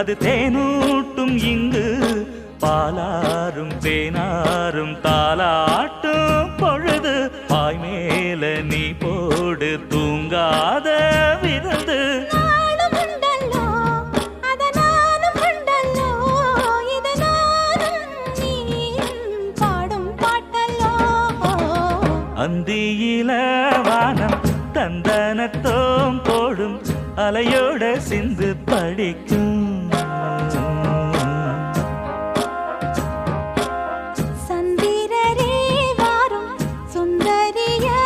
அது தேனூட்டும் இங்கு பாலாரும் தேனாரும் தாலாட்டும் பொழுது பாய் மேல நீ போடு தூங்காத விருந்து அந்தியில வானம் தந்தனத்தோம் போடும் அலையோட சிந்து படிக்கும்